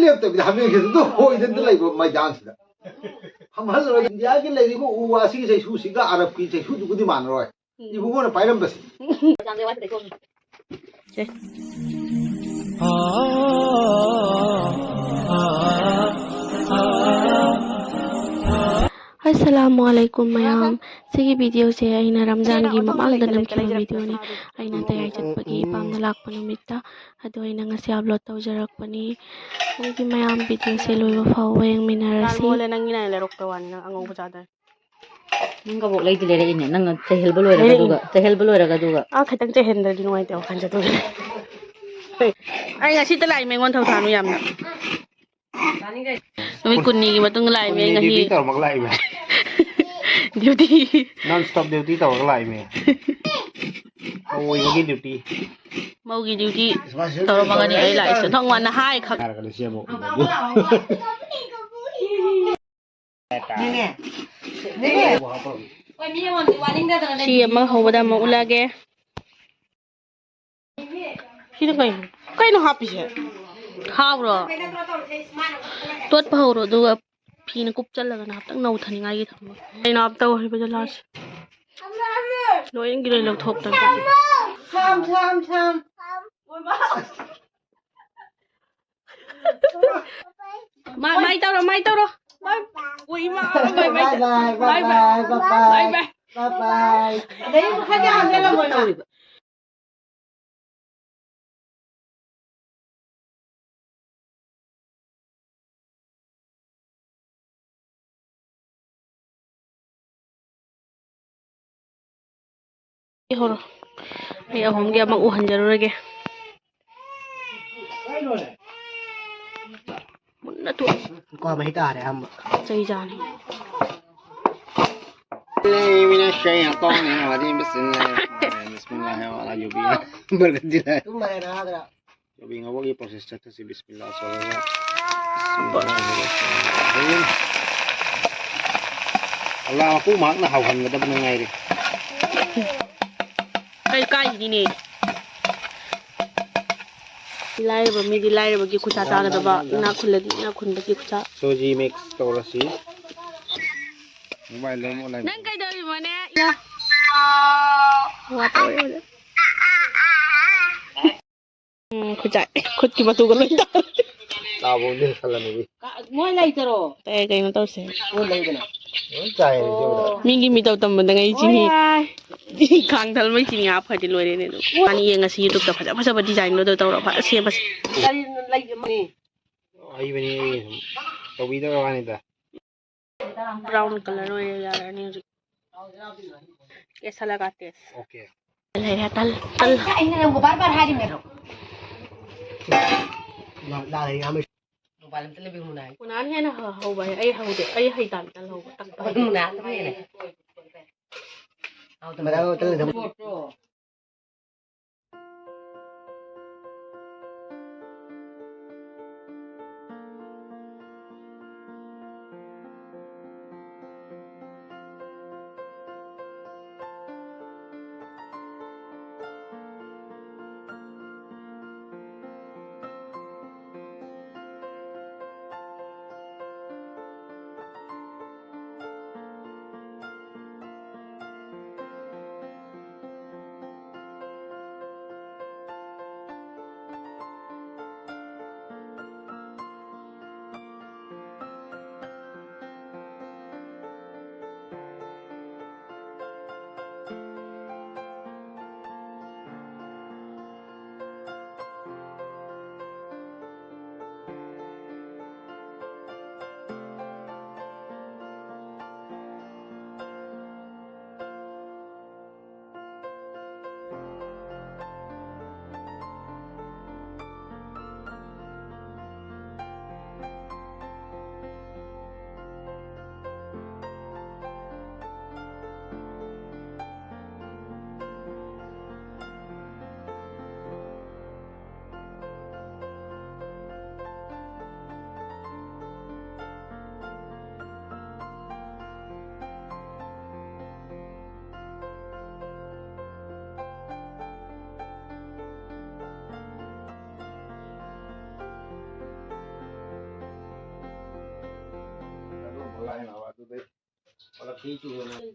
लेप्तबिद हामेंगेदो होइदन लैबो मैदानसिदा हमहल India के लैरिबो उवासी जैसुसिगा अरब की जैसुदुगुदि मानरोय इबुगोना पाइरमबस अस्सलामुअलैकुम मैम सिगी वीडियो से अइना रमजान की ममांगदा नमखिबा वीडियो ने अइना तयाई चटपगी पामना लाकपा नुमित्ता अदो अइना ngasi upload tawjarakpani angi ma'am video से लोइबा फावबा yengminarasi मोले नंगिना लेरokta wani nang angong bajada nang bok lay dilere ine nang chehel boloiraga duga a khatang chehenda di nuai te khan jatu ai ngasi ta lai mengon thau thanu yamna numi kunni gi matung lai me ngahi duty tor mak lai me duty non stop duty tor mak lai me oi gi duty mau gi duty tor magani ai lai so thong wan hai khak ka le sia mo si ama hobada ma ulage sino kai no happy se khawro tot phawro duga phina kup chalaga na tang nau thaningai gi thamba ai na ab taw hibada las loin gi loi lok thok tan tham mai tao rồi ui ma bye bye đấy khách hàng đây là một nào horo ai ahom ge ma uhan jarurage munna tu qua mấy tà đấy em chai jani من الشيطان الرجيم بسم الله ولا يبين bergedilah chúng mày là hả Yobi ngawagi proses chat si bismillah sallallahu Bismillahirrahmanirrahim Allah aku mak na hauhan ngada benangai ri kai ni lai ba mi di lai ba ki khucha ta ga ba na khuladi na khun ba ki khucha soji mix torasi mobile le mo lai nang kai do mo ne ya wa to yo khucha khut ki batu ga loi ta tabo le salani bi mỗi ngày taro te kai no taw se mỗi ngày bana chai ni joda mingi mi taw tam da ngai chi ni khang dal mai chi nga phadi loi ne do ani ye ngasi youtube ta phaja phaja design lo do taw ra pha se bas lấy mani ai bani tobi da wani da brown color ho ya ni कैसा लगा test okay ले तल anh này một bát hai đi mẹ rồi là thì em một bài làm television này kunan he na ho ba ai ho de ai hai tan tal ho tak tak một nát cái này mà đâu television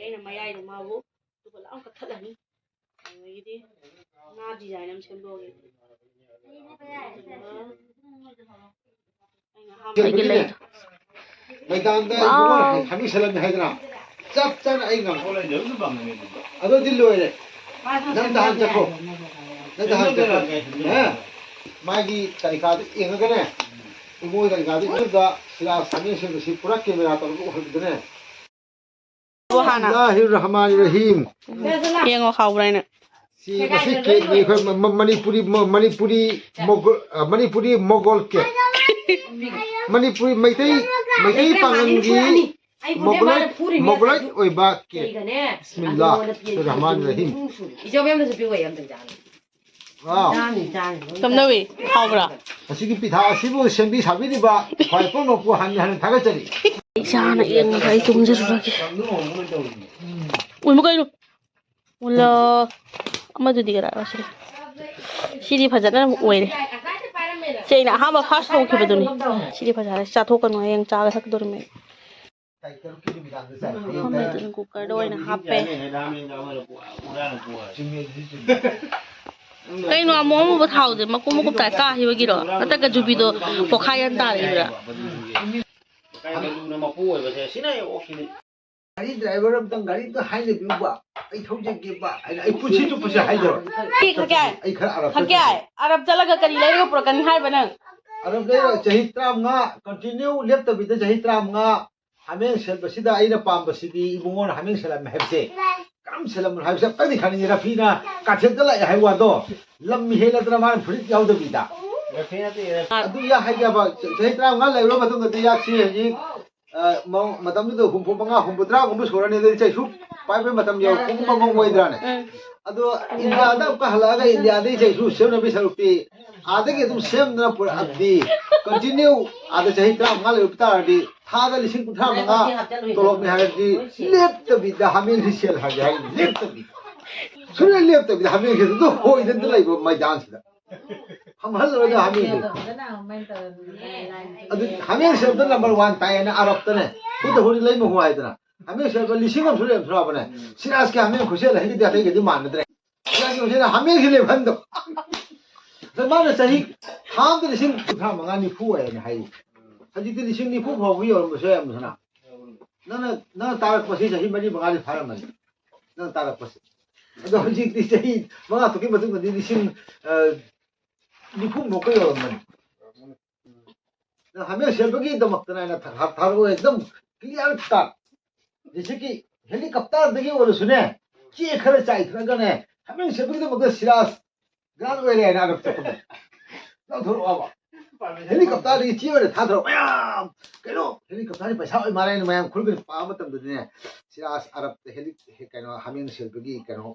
ꯑꯩꯅ ꯃꯌꯥꯏꯗ ꯃꯥꯕꯨ ꯑꯗꯨꯒ ꯂꯥꯎ ꯀꯛꯊꯠꯂꯅꯤ ꯑꯗꯒꯤꯗꯤ ꯉꯥ design ꯑꯃ ꯁꯦꯝꯗꯣꯛꯑꯒꯦ ꯑꯩꯅ ꯑꯍꯥꯟꯕ ꯑꯩꯒꯤ ꯂꯩꯗꯣ ꯃꯩꯗꯥꯟꯗ ꯏꯕꯨꯡꯉꯣꯅ ꯊꯥꯕꯤꯁꯜꯂꯝꯃꯦ ꯍꯥꯏꯗꯅ ꯆꯞ ꯆꯥꯅ ꯑꯩ ꯉꯝ ꯑꯗꯨꯗꯤ ꯂꯣꯏꯔꯦ ꯅꯪ ꯇꯍꯥꯟ ꯆꯠꯈ꯭ꯔꯣ ꯅꯪ ꯇꯍꯥꯟ ꯆꯠꯈ꯭ꯔꯣ ꯃꯥꯒꯤ ꯇꯥꯔꯤꯀꯥꯗꯨ ꯌꯦꯡꯉꯒꯅꯦ ꯏꯕꯨꯡꯉꯣ ꯇꯥꯔꯤꯀꯥꯗꯨ ꯌꯦꯡꯉꯒ ꯁꯤꯔꯥ ꯁꯥꯃꯦꯟꯁꯤꯡꯁꯤ ꯄꯨꯔꯥ ꯀꯦꯃꯦꯔꯥ ꯇꯧꯔꯒ ꯎꯍꯟꯕꯗꯅꯦ ꯕꯤꯁꯃꯤꯜꯂꯥꯍꯤꯔꯔꯍꯃꯥꯅꯤꯔꯔꯍꯤꯝ ꯌꯦꯡꯉꯣ ꯍꯥꯎꯕ꯭ꯔꯥ ꯍꯥꯏꯅ ꯁꯤ ꯃꯁꯤ ꯀꯦꯛꯅꯤ ꯑꯩꯈꯣꯏ ꯃꯅꯤꯄꯨꯔꯤ ꯃꯣꯒꯣꯜ ꯀꯦꯛ ꯃꯅꯤꯄꯨꯔꯤ ꯃꯩꯇꯩ ꯄꯥꯡꯒꯟꯒꯤ ꯃꯣꯒꯣꯂꯥꯏꯠ ꯑꯣꯏꯕ ꯀꯦꯛ ꯕꯤꯁꯃꯤꯜꯂꯥꯍꯤꯔꯔꯍꯃꯥꯅꯤꯔꯔꯍꯤꯝ ꯀꯝꯗꯧꯋꯤ ꯍꯥꯎꯕ꯭ꯔꯥ ꯃꯁꯤꯒꯤ ꯄꯤꯊꯥ ꯑꯁꯤꯕꯨ ꯁꯦꯝꯕꯤ ꯁꯥꯕꯤꯔꯤꯕ ꯈ꯭ꯋꯥꯏꯄꯣꯛ ꯃꯄꯨ ꯍꯟꯅ ꯊꯥꯒꯠꯆꯔꯤ ꯏꯁꯥꯅ ꯌꯦꯡꯉꯒ ꯑꯩ ꯇꯨꯝꯖꯔꯨꯔꯒꯦ ꯎꯏꯃ ꯀꯩꯅꯣ ꯃꯨꯜꯂ ꯑꯃꯗꯨꯗꯤ ꯀꯗꯥꯏ ꯁꯤꯗꯤ ꯁꯤꯗꯤ ꯐꯖꯅ ꯑꯣꯏꯔꯦ ꯁꯤ ꯑꯩꯅ ꯑꯍꯥꯟꯕ ꯐꯥꯔꯁ ꯍꯧꯈꯤꯕꯗꯨꯅꯤ ꯁꯤꯗꯤ ꯐꯖꯔꯦ ꯆꯥꯊꯣꯛꯀꯅꯨ ꯍꯌꯦꯡ ꯆꯥꯒ ꯊꯛꯀꯗꯧꯔꯤꯃꯦ ꯑꯍꯥꯟꯕꯗꯨꯅ ꯀꯨꯀꯔꯗ ꯑꯣꯏꯅ ꯍꯥꯞꯄꯦ ꯀꯩꯅꯣ ꯑꯃꯨꯛ ꯑꯃꯨꯕ ꯊꯥꯎꯁꯦ ꯃꯀꯨꯞ ꯃꯀꯨꯞ ꯇꯥꯏ ꯀꯥꯈꯤꯕꯒꯤꯔꯣ ꯅꯠꯇ꯭ꯔꯒ ꯖꯨꯕꯤꯗꯣ ꯄꯣꯛꯈꯥꯏ ꯇꯥꯔꯛꯏꯕ꯭ꯔꯥ ꯒꯥꯔꯤ ꯗ꯭ꯔꯥꯏꯚꯔ ꯑꯝꯇꯪ ꯒꯥꯔꯤꯗ ꯍꯥꯏꯅꯕꯤꯌꯨꯕ ꯑꯩ ꯊꯧꯖꯒꯦꯕ ꯍꯥꯏꯅ ꯑꯩ ꯄꯨꯟꯁꯤ ꯆꯨꯞꯄꯁꯦ ꯍꯥꯏꯖꯔꯣꯏ ꯑꯩ ꯈꯔ ꯑꯔꯕ ꯆꯠꯂꯒ ꯀꯔꯤ ꯂꯩꯔꯒ ꯄꯨꯔꯛꯀꯅꯤ ꯍꯥꯏꯕ ꯅꯪ ꯑꯔꯕꯗ ꯆꯍꯤ 35 ꯀꯟꯇꯤꯅ꯭ꯌꯨ ꯂꯦꯞꯇꯕꯤꯗ ꯆꯍꯤ 35 ꯍꯥꯃꯦꯡ ꯁꯦꯠꯄꯁꯤꯗ ꯑꯩꯅ ꯄꯥꯝꯕꯁꯤꯗꯤ ꯏꯕꯨꯡꯉꯣꯅ ꯍꯥꯃꯦꯡ ꯁꯦꯠꯂꯝꯃꯦ ꯍꯥꯏꯕꯁꯦ ꯀꯔꯝ ꯁꯦꯠꯂꯝꯕꯅꯣ ꯍꯥꯏꯕꯁꯦ ꯑꯝꯇꯪꯗꯤ ꯈꯪꯅꯤꯡꯉꯤ ꯔꯐꯤꯅ ꯀꯥꯊꯦꯠꯇ ꯂꯥꯛꯑꯦ ꯍꯥꯏꯕ ꯋꯥꯗꯣ ꯂꯝ ꯍꯦꯜꯂꯗꯅ ꯃꯥꯅ ꯐꯨꯔꯤꯠ ꯌꯥꯎꯗꯕꯤꯗ ꯑꯗꯨ ꯌꯥ ꯍꯥꯏꯒꯦꯕ ꯆꯍꯤ 35 ꯂꯩꯔꯕ ꯃꯇꯨꯡꯗꯗꯤ ꯌꯥꯛꯁꯤ ꯍꯧꯖꯤꯛ ꯃꯇꯝꯗꯨꯗ 35 35 ꯁꯨꯔꯅꯤ ꯑꯗꯨꯗꯤ ꯆꯩꯁꯨ ꯄꯥꯏꯕ ꯃꯇꯝ ꯌꯧꯔꯛꯄꯒꯨꯝꯕ ꯉꯝꯃꯣꯏꯗ꯭ꯔꯥꯅꯦ ꯑꯗꯣ ꯏꯟꯗꯤꯌꯥꯗ ꯑꯃꯨꯛꯀ ꯍꯜꯂꯛꯑꯒ ꯏꯟꯗꯤꯌꯥꯗꯒꯤ ꯆꯩꯁꯨ ꯁꯦꯝꯅꯕꯒꯤ ꯁꯔꯨꯛꯇꯤ ꯑꯥꯗꯒꯤ ꯑꯗꯨꯝ ꯁꯦꯝꯗꯅ ꯄꯨꯔꯛꯑꯕꯗꯤ ꯀꯟꯇꯤꯅ꯭ꯌꯨ ꯑꯥꯗ ꯆꯍꯤ 35 ꯂꯩꯔꯨꯕ ꯇꯥꯔꯗꯤ ꯊꯥꯗ 35,000 ꯇꯣꯂꯣꯞꯅꯤ ꯍꯥꯏꯔꯗꯤ ꯂꯦꯞꯇꯕꯤꯗ ꯍꯥꯃꯦꯡꯁꯤ ꯁꯦꯜꯍꯟꯒꯦ ꯍꯥꯏ ꯂꯦꯞꯇꯕꯤꯗ ꯁꯨꯡꯂꯦꯞ ꯂꯦꯞꯇꯕꯤꯗ ꯍꯥꯃꯦꯡꯁꯤ ꯑꯗꯨꯝ ꯍꯣꯏꯗꯅ ꯂꯩꯕ ꯃꯩꯗꯥꯟꯁꯤꯗ ꯐꯝꯍꯜꯂꯔꯣꯏꯗ ꯍꯥꯃꯦꯡꯁꯤ ꯑꯗꯨ ꯍꯥꯃꯦꯡ ꯁꯦꯜꯗ ꯅꯝꯕꯔ 1 ꯇꯥꯏꯌꯦꯅ ꯑꯔꯕꯇꯅꯦ ꯍꯨꯗ ꯍꯨꯗꯤ ꯂꯩ ꯃꯍꯨ ꯍꯥꯏꯗꯅ ꯍꯥꯃꯦꯡ ꯁꯦꯜꯗ 1,000 ꯑꯃꯁꯨ ꯂꯦꯝꯊꯣꯔꯛꯑꯕꯅꯦ ꯁꯤꯔꯥꯖꯀꯤ ꯍꯥꯃꯦꯡ ꯈꯨꯠꯁꯦꯜ ꯍꯩꯒꯗꯤ ꯑꯇꯩꯒꯗꯤ ꯃꯥꯟꯅꯗ꯭ꯔꯦ ꯁꯤꯔꯥꯖꯀꯤ ꯈꯨꯠꯁꯦꯜ ꯍꯥꯃꯦꯡꯁꯤ ꯂꯦꯝꯍꯟꯗꯕ ꯃꯥꯅ ꯆꯍꯤ ꯊꯥ ꯑꯃꯗ 35,000 ꯑꯣꯏꯌꯦꯅ ꯍꯥꯏ ꯍꯧꯖꯤꯛꯇꯤ 90,000 ꯐꯥꯎꯕ ꯌꯧꯔꯝꯕꯁꯨ ꯌꯥꯝꯅ ꯅꯪ ꯇꯥꯔꯛꯄꯁꯤ ꯆꯍꯤ 4-5ꯗꯤ ꯐꯥꯔꯝꯃꯅꯤ ꯅꯪ ꯇꯥꯔꯛꯄꯁꯤ ꯑꯗꯣ ꯍꯧꯖꯤꯛꯇꯤ ꯆꯍꯤ 5 ꯊꯣꯛꯈꯤ ꯃꯇꯨꯡꯗꯗꯤ 90,000 ꯌꯧꯔꯝꯃꯅꯤ हमें सेल्फी दमकतना है ना थारो एकदम क्लियर कट जैसे कि हेलीकॉप्टर देखिए वो सुने कि खरे चाहिए था गने हमें सेल्फी दमक सिराज ग्रांड वेरे है ना रख सकते ना थोड़ा आवा हेलीकॉप्टर ये चीज़ वाले था थोड़ा मैम कहो हेलीकॉप्टर ने पैसा मारे ने मैम खुल के पाम तम दने सिराज अरब हेली कहो हमें सेल्फी कहो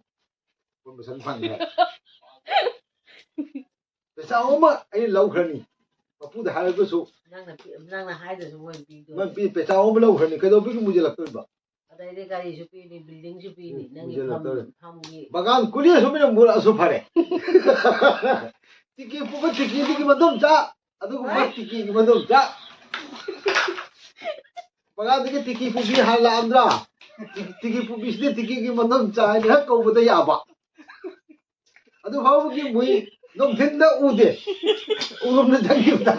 वो मुसलमान है पैसा ओमा ये लव खरनी ꯃꯄꯨꯗ ꯍꯥꯏꯔꯒꯁꯨ ꯅꯪꯅ ꯍꯥꯏꯗ꯭ꯔꯁꯨ ꯃꯣꯏ ꯄꯤꯗꯣꯏꯅꯤ ꯃꯣꯏ ꯄꯩꯁꯥ ꯑꯃ ꯂꯧꯈ꯭ꯔꯅꯤ ꯀꯩꯗꯧꯕꯒꯤ ꯃꯨꯖꯜꯂꯛꯇꯣꯏꯕ ꯑꯗꯩꯗꯤ ꯒꯥꯔꯤꯁꯨ ꯄꯤꯅꯤ ꯕꯤꯜꯗꯤꯡꯁꯨ ꯄꯤꯅꯤ ꯅꯪꯒꯤ ꯐꯝꯒꯤ ꯕꯒꯥꯟ ꯀꯨꯂꯤꯁꯨ ꯃꯤꯅ ꯃꯨꯔꯛꯑꯁꯨ ꯐꯔꯦ ꯇꯤꯀꯤ ꯄꯨꯕ ꯇꯤꯀꯤꯗꯨꯒꯤ ꯃꯗꯨꯝ ꯆꯥ ꯑꯗꯨꯒꯨꯝꯕ ꯇꯤꯀꯤꯒꯤ ꯃꯗꯨꯝ ꯆꯥ ꯕꯒꯥꯟꯗꯒꯤ ꯇꯤꯀꯤ ꯄꯨꯕꯤ ꯍꯜꯂꯛꯑꯝꯗ꯭ꯔꯥ ꯇꯤꯀꯤ ꯄꯨꯕꯤꯁꯤꯗꯤ ꯇꯤꯀꯤꯒꯤ ꯃꯗꯨꯝ ꯆꯥ ꯍꯥꯏꯅ ꯍꯦꯛ ꯀꯧꯕꯗ ꯌꯥꯕ ꯑꯗꯨ ꯐꯥꯎꯕꯒꯤ ꯃꯨꯏ ꯅꯣꯡꯊꯤꯟꯗ ꯎꯗꯦ 우름도 당깁니다.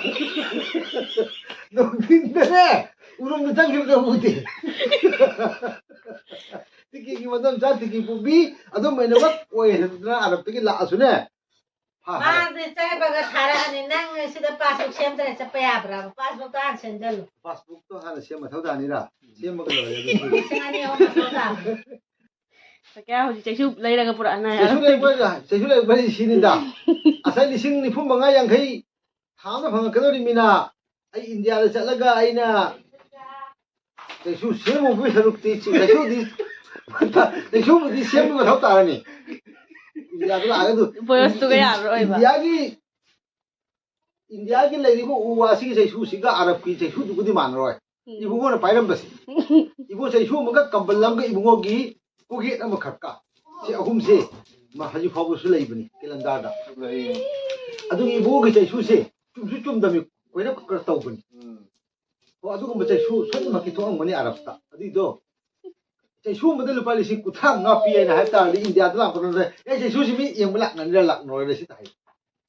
농민들의 우름도 당깁니다. 우대. 특히 이만큼 자 특히 부비 아도 매너가 오해했나 아랍들이 라수네. 마드 짜이바가 살아하니 낭 시대 파스북 셈들에 잡아야브라. 파스북도 안 센들. 파스북도 하나 시험 타도 아니라 시험 먹으러 가야 돼. 생아니 오마도다. kaya hojii chaisu leiraga purana 제주에 버리 시는다. 아사이 리싱 니품 mga 양खꯩ थाना फंगकदोरिमिना आई इंडिया ले चलगा आइना तेसु सेम ओबे सरुक्ति तेसु बुदि सेम मथौ तारनि इंडिया तो आगे तो बोयस तो गया रोइबा इंडिया की लेरिबो उवासी तेसु सिगा अरब की तेसु दुगुदि मानरोय इबुगो न पाइरम बसी इबो तेसु मगा कंबलम ग इबुगो गी कुगेट अम खक्का से अहुम से मा हजि फाबुसु लेइबनि केलेंडारदा अदु इबुगो गी तेसु से ꯆꯨꯝꯁꯨ ꯆꯨꯝꯗꯃꯤ ꯀꯣꯏꯅ ꯇꯧꯕꯅꯤ ꯑꯗꯨꯒꯨꯝꯕ ꯆꯩꯁꯨ ꯁꯣꯏꯗꯅꯃꯛꯀꯤ ꯊꯣꯛꯑꯝꯒꯅꯤ ꯑꯔꯕꯇ ꯑꯗꯨꯏꯗꯣ ꯆꯩꯁꯨ ꯑꯃꯗ ꯂꯨꯄꯥ 9,000 ꯄꯤ ꯍꯥꯏꯅ ꯍꯥꯏꯕ ꯇꯥꯔꯗꯤ ꯏꯟꯗꯤꯌꯥꯗ ꯂꯥꯛꯄꯗ ꯆꯩꯁꯨꯁꯤ ꯃꯤ ꯌꯦꯡꯕ ꯂꯥꯛꯅꯔꯤꯔꯥ ꯂꯥꯛꯅꯔꯣꯏꯔꯥ ꯁꯤ ꯇꯥꯏ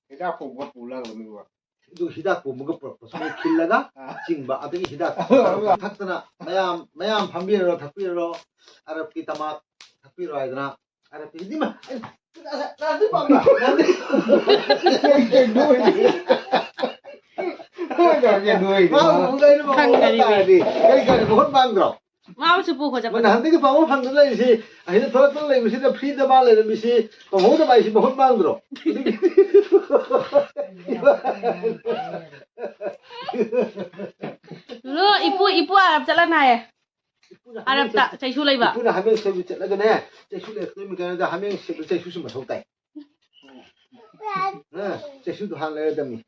Kita pun pulang dulu. ꯑꯗꯨ ꯍꯤꯗꯥꯛ ꯄꯨꯝꯃꯒ ꯄꯨꯔꯛꯄꯁꯨ ꯃꯣꯏ ꯈꯤꯜꯂꯒ ꯆꯤꯡꯕ ꯑꯗꯒꯤ ꯍꯤꯗꯥꯛ ꯊꯛꯇꯅ ꯃꯌꯥꯝ ꯐꯝꯕꯤꯔꯣ ꯊꯛꯄꯤꯔꯣ ꯑꯔꯕꯀꯤ ꯇꯃꯥꯛ ꯊꯛꯄꯤꯔꯣ ꯍꯥꯏꯗꯅ ꯑꯔꯕꯀꯤ ꯍꯤꯗꯤꯃ ꯅꯥꯟꯗꯤ ꯄꯥꯝꯕ ꯅꯥꯟꯗꯤ ꯀꯔꯤ ꯃꯍꯨꯠ ꯃꯥꯡꯗ꯭ꯔꯣ 마우스 보고 잡아. ꯅꯍꯥꯟꯗꯒꯤ ꯄꯥꯎ ꯐꯪꯗꯅ ꯂꯩꯔꯤꯁꯤ ꯑꯩꯅ ꯊꯣꯛꯂꯛꯇꯅ ꯂꯩꯕꯁꯤꯗ ꯐ꯭ꯔꯤꯗ ꯃꯥ ꯂꯩꯔꯝꯃꯤꯁꯤ ꯄꯥꯎꯍꯧꯗꯕ ꯍꯥꯏꯁꯤ ꯃꯍꯨꯠ ꯃꯥꯡꯗ꯭ꯔꯣ 로 이쁘 아랍 잘라나해. 아랍다 자이수 라이바. 이쁘나 하면 세비 ጨ라가네 제수 레스토미 가는데 하면 세비 제수스 뭐 속다이 응 제수도 할래야 됩니